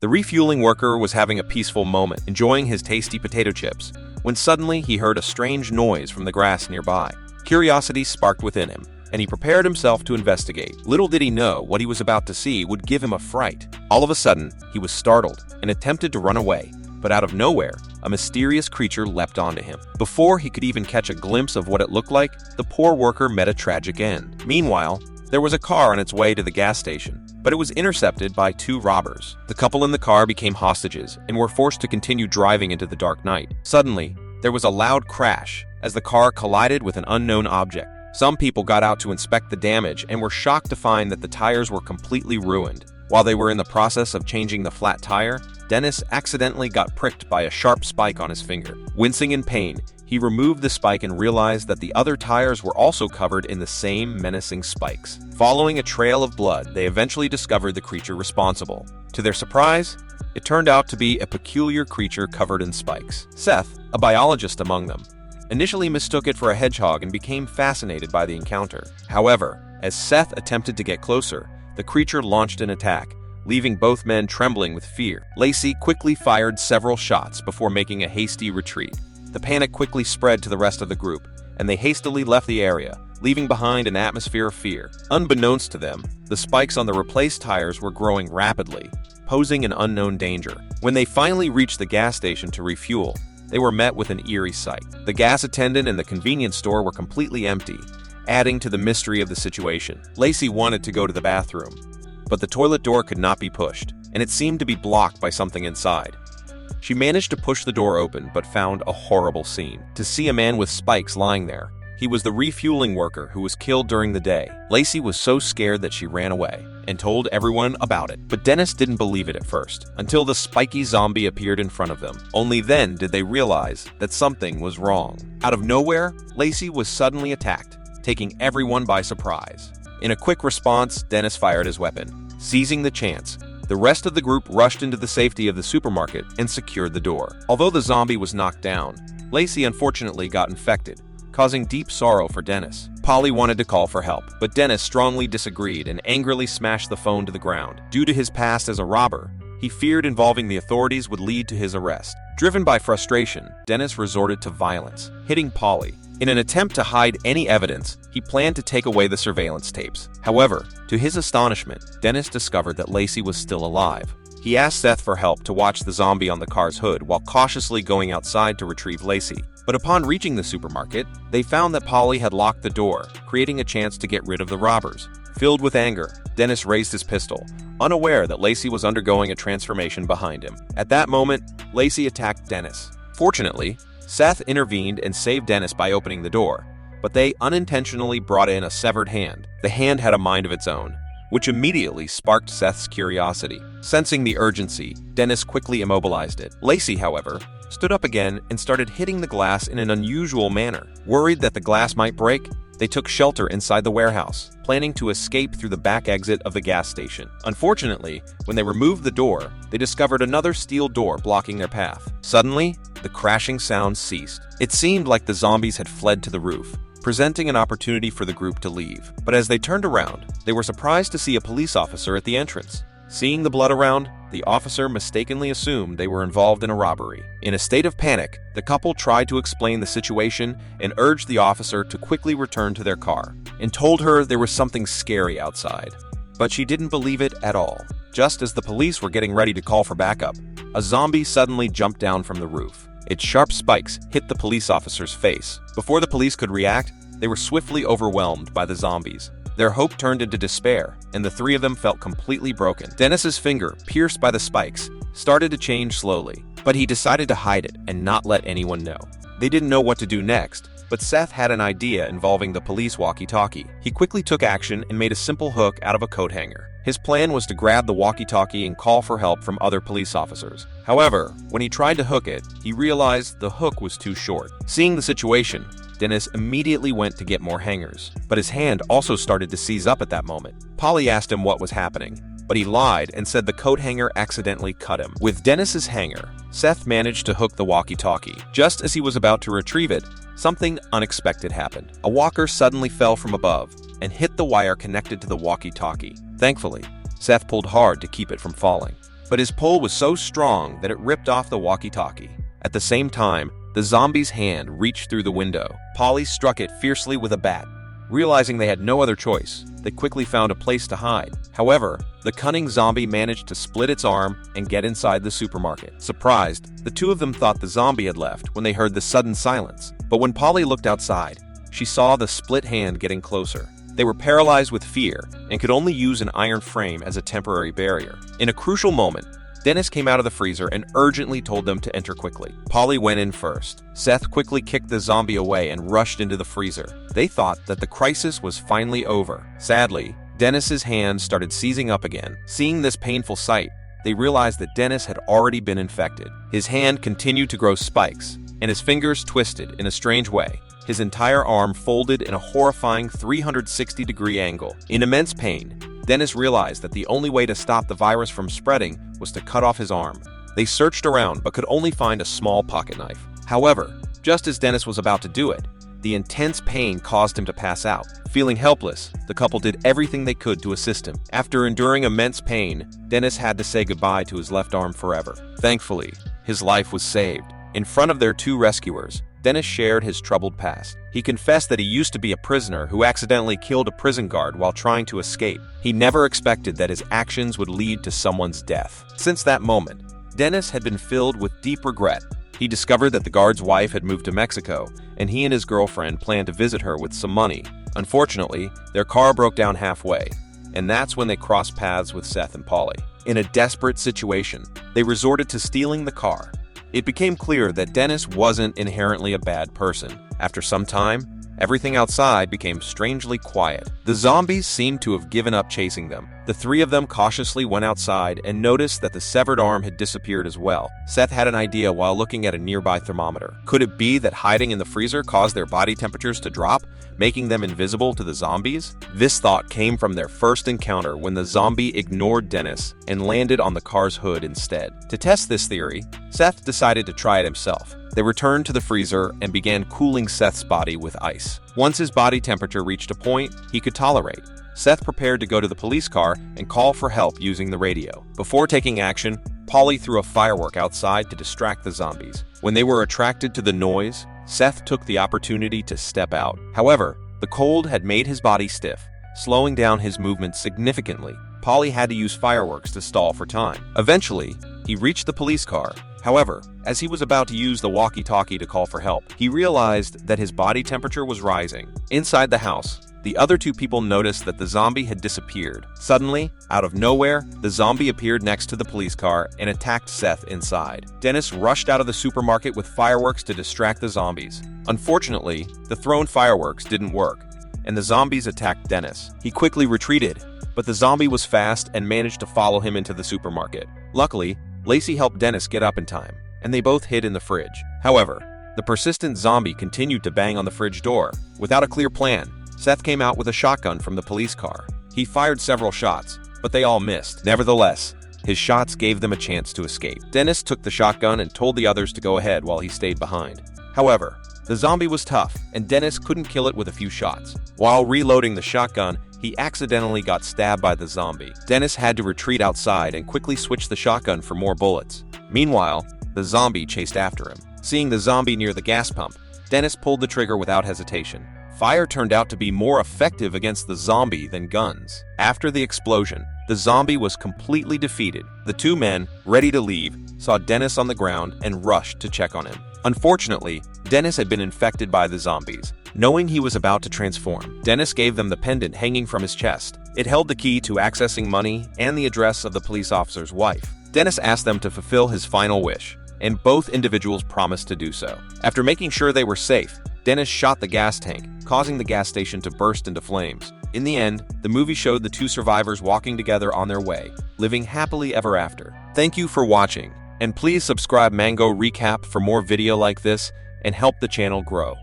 The refueling worker was having a peaceful moment, enjoying his tasty potato chips, when suddenly he heard a strange noise from the grass nearby. Curiosity sparked within him, and he prepared himself to investigate. Little did he know what he was about to see would give him a fright. All of a sudden, he was startled and attempted to run away, but out of nowhere, a mysterious creature leapt onto him. Before he could even catch a glimpse of what it looked like, the poor worker met a tragic end. Meanwhile, there was a car on its way to the gas station, but it was intercepted by two robbers. The couple in the car became hostages and were forced to continue driving into the dark night. Suddenly, there was a loud crash as the car collided with an unknown object. Some people got out to inspect the damage and were shocked to find that the tires were completely ruined. While they were in the process of changing the flat tire, Dennis accidentally got pricked by a sharp spike on his finger. Wincing in pain, he removed the spike and realized that the other tires were also covered in the same menacing spikes. Following a trail of blood, they eventually discovered the creature responsible. To their surprise, it turned out to be a peculiar creature covered in spikes. Seth, a biologist among them, initially mistook it for a hedgehog and became fascinated by the encounter. However, as Seth attempted to get closer, the creature launched an attack, leaving both men trembling with fear. Lacey quickly fired several shots before making a hasty retreat. The panic quickly spread to the rest of the group, and they hastily left the area, leaving behind an atmosphere of fear. Unbeknownst to them, the spikes on the replaced tires were growing rapidly, posing an unknown danger. When they finally reached the gas station to refuel, they were met with an eerie sight. The gas attendant and the convenience store were completely empty, adding to the mystery of the situation. Lacey wanted to go to the bathroom, but the toilet door could not be pushed, and it seemed to be blocked by something inside. She managed to push the door open, but found a horrible scene. To see a man with spikes lying there. He was the refueling worker who was killed during the day. Lacey was so scared that she ran away and told everyone about it. But Dennis didn't believe it at first, until the spiky zombie appeared in front of them. Only then did they realize that something was wrong. Out of nowhere, Lacey was suddenly attacked, taking everyone by surprise. In a quick response, Dennis fired his weapon. Seizing the chance, the rest of the group rushed into the safety of the supermarket and secured the door. Although the zombie was knocked down, Lacey unfortunately got infected, causing deep sorrow for Dennis. Polly wanted to call for help, but Dennis strongly disagreed and angrily smashed the phone to the ground. Due to his past as a robber, he feared involving the authorities would lead to his arrest. Driven by frustration, Dennis resorted to violence, hitting Polly. In an attempt to hide any evidence, he planned to take away the surveillance tapes. However, to his astonishment, Dennis discovered that Lacey was still alive. He asked Seth for help to watch the zombie on the car's hood while cautiously going outside to retrieve Lacey. But upon reaching the supermarket, they found that Polly had locked the door, creating a chance to get rid of the robbers. Filled with anger, Dennis raised his pistol, unaware that Lacey was undergoing a transformation behind him. At that moment, Lacey attacked Dennis. Fortunately, Seth intervened and saved Dennis by opening the door, but they unintentionally brought in a severed hand. The hand had a mind of its own, which immediately sparked Seth's curiosity. Sensing the urgency, Dennis quickly immobilized it. Lacey, however, stood up again and started hitting the glass in an unusual manner. Worried that the glass might break, they took shelter inside the warehouse, planning to escape through the back exit of the gas station. Unfortunately, when they removed the door, they discovered another steel door blocking their path. Suddenly, the crashing sound ceased. It seemed like the zombies had fled to the roof, presenting an opportunity for the group to leave. But as they turned around, they were surprised to see a police officer at the entrance. Seeing the blood around, the officer mistakenly assumed they were involved in a robbery. In a state of panic, the couple tried to explain the situation and urged the officer to quickly return to their car, and told her there was something scary outside. But she didn't believe it at all. Just as the police were getting ready to call for backup, a zombie suddenly jumped down from the roof. Its sharp spikes hit the police officer's face. Before the police could react, they were swiftly overwhelmed by the zombies. Their hope turned into despair, and the three of them felt completely broken. Dennis's finger, pierced by the spikes, started to change slowly, but he decided to hide it and not let anyone know. They didn't know what to do next, but Seth had an idea involving the police walkie-talkie. He quickly took action and made a simple hook out of a coat hanger. His plan was to grab the walkie-talkie and call for help from other police officers. However, when he tried to hook it, he realized the hook was too short. Seeing the situation, Dennis immediately went to get more hangers, but his hand also started to seize up at that moment. Polly asked him what was happening, but he lied and said the coat hanger accidentally cut him. With Dennis's hanger, Seth managed to hook the walkie-talkie. Just as he was about to retrieve it, something unexpected happened. A walker suddenly fell from above and hit the wire connected to the walkie-talkie. Thankfully, Seth pulled hard to keep it from falling. but his pull was so strong that it ripped off the walkie-talkie. At the same time, the zombie's hand reached through the window. Polly struck it fiercely with a bat. Realizing they had no other choice, they quickly found a place to hide. However, the cunning zombie managed to split its arm and get inside the supermarket. Surprised, the two of them thought the zombie had left when they heard the sudden silence. But when Polly looked outside, she saw the split hand getting closer. They were paralyzed with fear and could only use an iron frame as a temporary barrier. In a crucial moment, Dennis came out of the freezer and urgently told them to enter quickly. Polly went in first. Seth quickly kicked the zombie away and rushed into the freezer. They thought that the crisis was finally over. Sadly, Dennis's hand started seizing up again. Seeing this painful sight, they realized that Dennis had already been infected. His hand continued to grow spikes, and his fingers twisted in a strange way. His entire arm folded in a horrifying 360-degree angle. In immense pain, Dennis realized that the only way to stop the virus from spreading was to cut off his arm. They searched around but could only find a small pocket knife. However, just as Dennis was about to do it, the intense pain caused him to pass out. Feeling helpless, the couple did everything they could to assist him. After enduring immense pain, Dennis had to say goodbye to his left arm forever. Thankfully, his life was saved. In front of their two rescuers, Dennis shared his troubled past. He confessed that he used to be a prisoner who accidentally killed a prison guard while trying to escape. He never expected that his actions would lead to someone's death. Since that moment, Dennis had been filled with deep regret. He discovered that the guard's wife had moved to Mexico, and he and his girlfriend planned to visit her with some money. Unfortunately, their car broke down halfway, and that's when they crossed paths with Seth and Polly. In a desperate situation, they resorted to stealing the car. It became clear that Dennis wasn't inherently a bad person. After some time, everything outside became strangely quiet. The zombies seemed to have given up chasing them. The three of them cautiously went outside and noticed that the severed arm had disappeared as well. Seth had an idea while looking at a nearby thermometer. Could it be that hiding in the freezer caused their body temperatures to drop, making them invisible to the zombies? This thought came from their first encounter when the zombie ignored Dennis and landed on the car's hood instead. To test this theory, Seth decided to try it himself. They returned to the freezer and began cooling Seth's body with ice. Once his body temperature reached a point he could tolerate, Seth prepared to go to the police car and call for help using the radio. Before taking action, Polly threw a firework outside to distract the zombies. When they were attracted to the noise, Seth took the opportunity to step out. However, the cold had made his body stiff, slowing down his movement significantly. Polly had to use fireworks to stall for time. Eventually, he reached the police car. However, as he was about to use the walkie-talkie to call for help, he realized that his body temperature was rising. Inside the house, the other two people noticed that the zombie had disappeared. Suddenly, out of nowhere, the zombie appeared next to the police car and attacked Seth inside. Dennis rushed out of the supermarket with fireworks to distract the zombies. Unfortunately, the thrown fireworks didn't work, and the zombies attacked Dennis. He quickly retreated, but the zombie was fast and managed to follow him into the supermarket. Luckily, Lacey helped Dennis get up in time, and they both hid in the fridge. However, the persistent zombie continued to bang on the fridge door. Without a clear plan, Seth came out with a shotgun from the police car. He fired several shots, but they all missed. Nevertheless, his shots gave them a chance to escape. Dennis took the shotgun and told the others to go ahead while he stayed behind. However, the zombie was tough, and Dennis couldn't kill it with a few shots. While reloading the shotgun, he accidentally got stabbed by the zombie. Dennis had to retreat outside and quickly switch the shotgun for more bullets. Meanwhile, the zombie chased after him. Seeing the zombie near the gas pump, Dennis pulled the trigger without hesitation. Fire turned out to be more effective against the zombie than guns. After the explosion, the zombie was completely defeated. The two men, ready to leave, saw Dennis on the ground and rushed to check on him. Unfortunately, Dennis had been infected by the zombies. Knowing he was about to transform, Dennis gave them the pendant hanging from his chest. It held the key to accessing money and the address of the police officer's wife. Dennis asked them to fulfill his final wish, and both individuals promised to do so. After making sure they were safe, Dennis shot the gas tank, causing the gas station to burst into flames. In the end, the movie showed the two survivors walking together on their way, living happily ever after. Thank you for watching, and please subscribe Mango Recap for more video like this and help the channel grow.